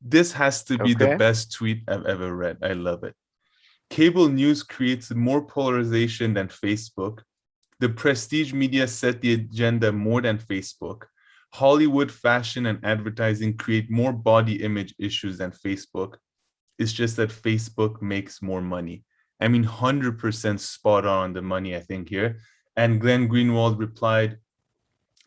This has to be the Okay. best tweet I've ever read. I love it. Cable news creates more polarization than Facebook. The prestige media set the agenda more than Facebook. Hollywood, fashion, and advertising create more body image issues than Facebook. It's just that Facebook makes more money. I mean, 100% spot on the money, I think, here. And Glenn Greenwald replied,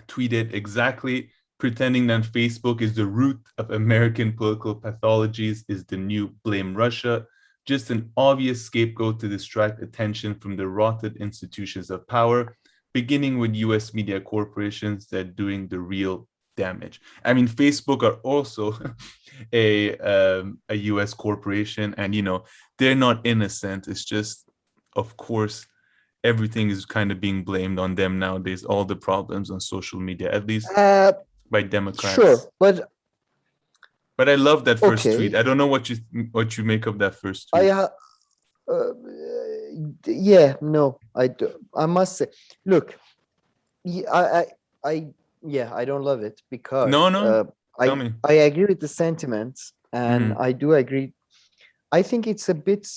tweeted exactly, pretending that Facebook is the root of American political pathologies is the new blame Russia, just an obvious scapegoat to distract attention from the rotted institutions of power, beginning with US media corporations that are doing the real damage. I mean, Facebook are also a US corporation, and they're not innocent. It's just, of course, everything is kind of being blamed on them nowadays. All the problems on social media, at least Uh, by sure, Democrats. but But I love that first tweet. okay. I don't know what you make of that first I tweet. uh, yeah, no, I do. I must say, look, yeah, I yeah, I don't love it No, because no, tell me. I agree with the sentiments, and Mm-hmm. I do agree. I think it's a bit,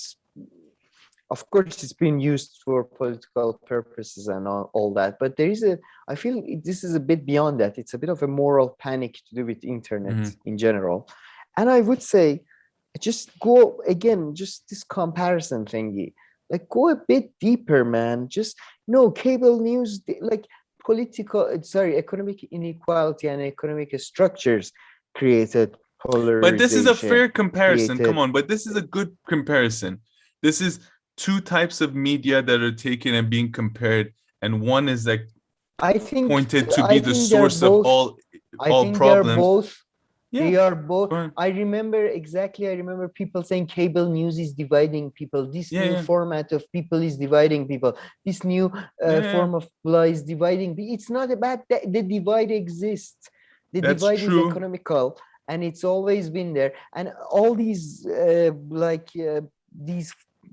of course, it's been used for political purposes and all that, but I feel this is a bit beyond that. It's a bit of a moral panic to do with internet Mm-hmm. in general. And I would say, just go again, just this comparison thingy, like go a bit deeper, man. Just no cable news, like economic inequality and economic structures created But this is a polarization, fair comparison. Come created. on, but this is a good comparison. This is two types of media that are taken and being compared, and one is like I think pointed to be I the think they're source of both. all I all think they're problems. both. Yeah, They are both. go ahead. I remember exactly. I remember people saying cable news is dividing people. This Yeah, new yeah, format of people is dividing people. This new yeah, yeah. form of law is dividing. It's not about that. The divide exists. The That's divide is true. economical, and it's always been there. And all these these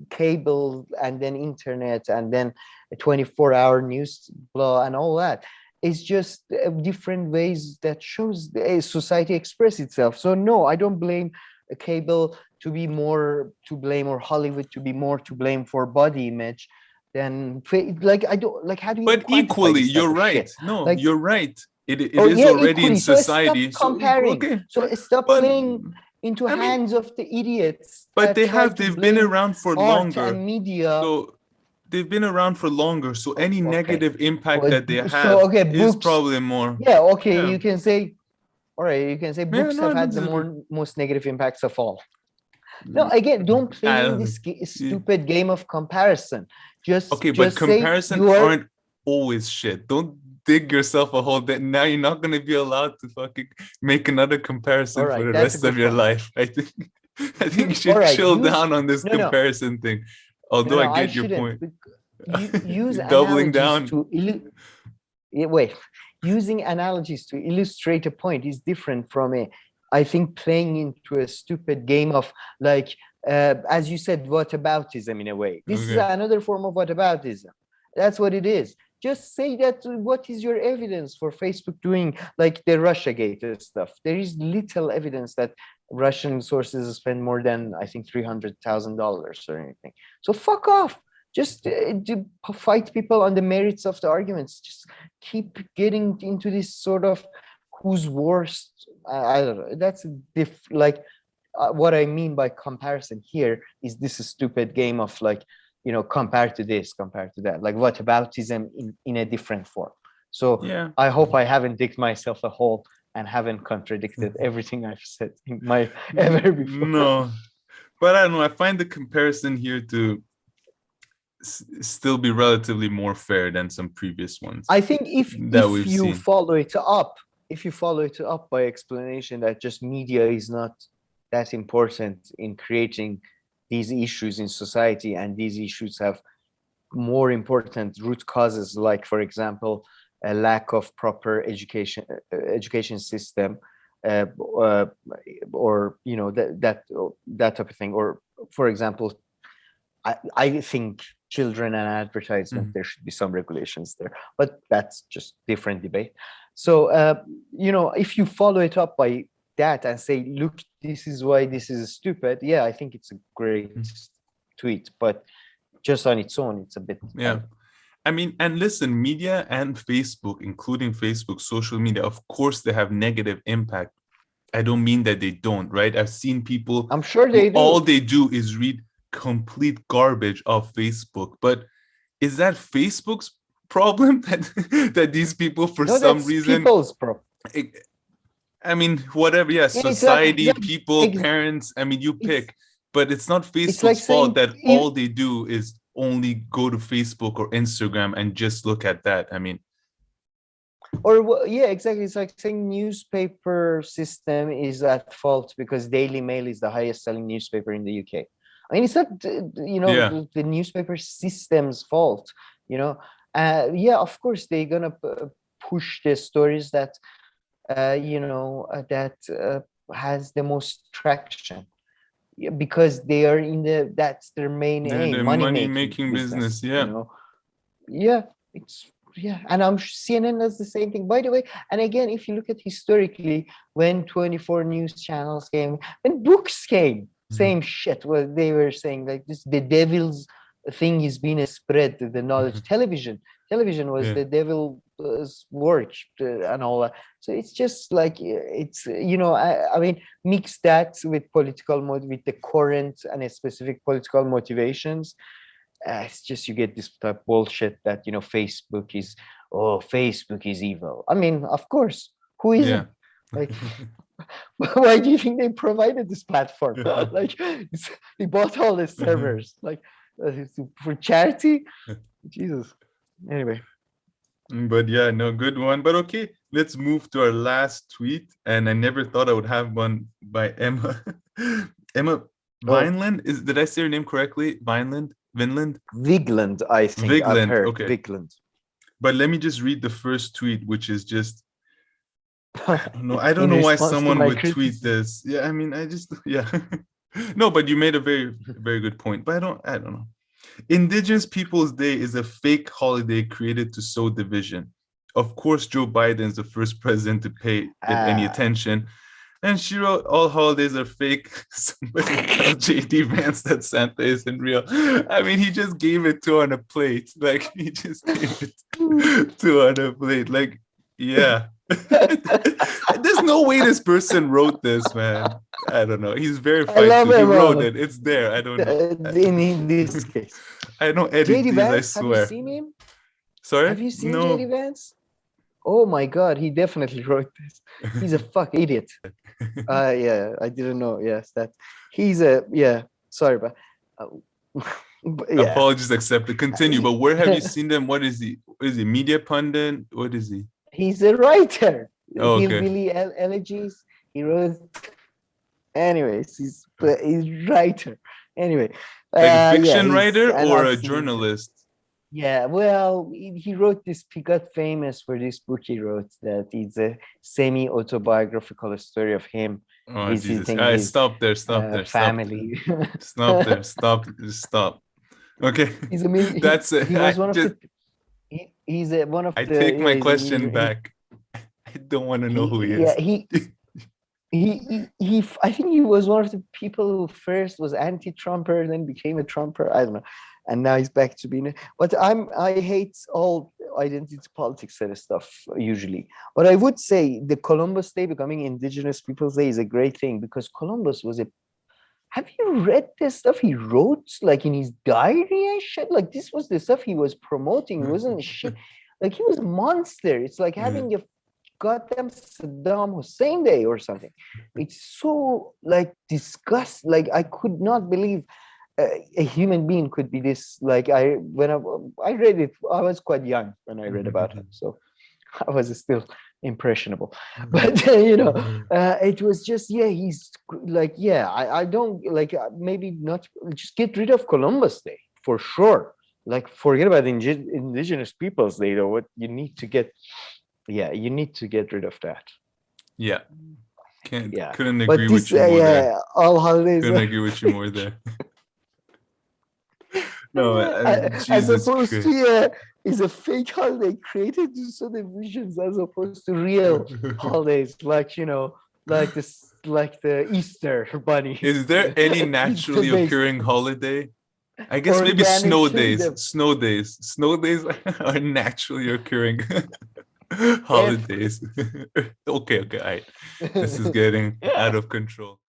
cable and then internet and then a 24-hour news blah and all that, it's just different ways that shows the society express itself. So no, I don't blame a cable to be more to blame or Hollywood to be more to blame for body image than like I don't like how do you even But quantify equally, this type you're of right. shit? No, Like you're right. It oh is yeah, already in equally. So stop society. So equal. comparing. Okay, So stop but playing into I mean, hands of the idiots but that try to they've been blame around for art longer. and media. So they've been around for longer. So any Okay. negative impact But that they so have okay, is books. probably more. Yeah, okay, Yeah, you can say all right, you can say yeah. books No, have I don't had the disagree. most negative impacts of all. No, again, don't I play in don't. this Yeah. stupid game of comparison. Okay, but Just say comparison you are. aren't always shit. Don't dig yourself a hole that now you're not gonna be allowed to fucking make another All comparison for right, the that's a rest of good your point. life. I think you You all should right? chill down on this No, no, comparison thing. no, Although I no. I get your shouldn't. point. You use Doubling analogies down. to wait. Using analogies to illustrate a point is different from I think playing into a stupid game of like, as you said, whataboutism in a way. This is Okay. another form of whataboutism. That's what it is. Just say that. What is your evidence for Facebook doing like the Russiagate stuff? There is little evidence that Russian sources spend more than I think $300,000 or anything. So fuck off. Just fight people on the merits of the arguments. Just keep getting into this sort of who's worst. I don't know. That's like what I mean by comparison here is this stupid game of like, compared to this, compared to that, like whataboutism in a different form. So Yeah. I hope I haven't digged myself a hole and haven't contradicted everything I've said in my ever before. No. But I don't know. I find the comparison here to still be relatively more fair than some previous ones I think that we've seen. if you follow it up by explanation that just media is not that important in creating these issues in society, and these issues have more important root causes, like for example, a lack of proper education system, uh, uh, or that type of thing. Or for example, I think children and advertisement, Mhm. there should be some regulations there, but that's just different debate. So if you follow it up by that and say, look, this is why this is stupid, yeah, I think it's a great tweet, but just on its own, it's a bit. Yeah. I mean, and listen, media and Facebook, including Facebook, social media, of course, they have negative impact. I don't mean that they don't, right? I've seen people, I'm sure they do. all they do is read complete garbage of Facebook. But is that Facebook's problem that these people, for No, some that's reason, people's problem. I mean, whatever, yeah, Yeah, society, people, parents, I mean, you pick. But it's not Facebook's fault that all they do is only go to Facebook or Instagram and just look at that. I mean, or yeah, exactly. It's like saying newspaper system is at fault because Daily Mail is the highest selling newspaper in the UK. I mean, it's not the newspaper system's fault. Yeah, of course they're gonna push the stories that that has the most traction. Because they are that's their main aim, money making business. Yeah, it's and I'm CNN does the same thing, by the way. And again, if you look at historically, when 24 news channels came, when books came, same shit. Well, they were saying like this, the devil's thing is being spread, the knowledge. Television was the devil's work and all that. So it's just like, it's I mean, mix that with with the current and specific political motivations. It's just, you get this type of bullshit that Facebook is evil. I mean, of course, who isn't? Like, why do you think they provided this platform? Like, they bought all the servers, like, for charity. Jesus. Anyway. But yeah, no, good one. But okay, let's move to our last tweet. And I never thought I would have one by Emma. Emma Vigeland. Did I say her name correctly? Vigeland? Vigeland, I think. Vigeland. I've heard. Okay. Vigeland. But let me just read the first tweet, which is just, I don't know why someone would tweet this. Yeah, I mean, No, but you made a very, very good point. But I don't know. Indigenous Peoples Day is a fake holiday created to sow division. Of course, Joe Biden is the first president to pay it any attention. And she wrote, all holidays are fake. Somebody tell JD Vance that Santa isn't real. I mean, he just gave it to on a plate. Like, he just gave it to on a plate. Like, yeah. There's no way this person wrote this, man. I don't know. He's verified. He wrote it. It's there. I don't know. In this case. I don't edit JD these, Vance, I swear. have you seen him? Sorry? Have you seen JD Vance? Oh my God, he definitely wrote this. He's a idiot. Yeah, I didn't know. Yes, that he's sorry, but apologies accepted. Continue. But where have you seen them? What is he? Is he media pundit? What is he? He's a writer. Oh, okay. Hillbilly elegies. He wrote. Anyways, he's a writer. Anyway, like a fiction writer or a journalist? Yeah, well, he wrote this. He got famous for this book he wrote that it's a semi-autobiographical story of him. Oh, Jesus. Stop there. Family. Stop there. Stop. Okay. That's it. He was one of the. He's one of the. I take my question back. I don't want to know who he is. Yeah, I think he was one of the people who first was anti-Trumper, then became a Trumper. I don't know. And now he's back to being but I hate all identity politics sort of stuff usually. But I would say the Columbus Day becoming Indigenous Peoples Day is a great thing, because Columbus was have you read this stuff he wrote, like in his diary and shit? Like, this was the stuff he was promoting. It wasn't shit. Like, he was a monster. It's like having a goddamn Saddam Hussein Day or something. It's so like disgust. Like, I could not believe a human being could be this. Like, when I read it, I was quite young when I read about it, so I was still impressionable. But it was just he's like I don't like, maybe not, just get rid of Columbus Day for sure. Like, forget about the Indigenous Peoples Day though. What you need to get, you need to get rid of that. Couldn't agree with you more there. All holidays couldn't agree with you more there. No, as opposed to is a fake holiday created to sow the visions, as opposed to real holidays, like like this, like the Easter bunny. Is there any Easter naturally based. occurring holiday? I guess maybe Organic snow days. kingdom. Snow days. Snow days are naturally occurring If holidays. Okay, okay. This is getting out of control.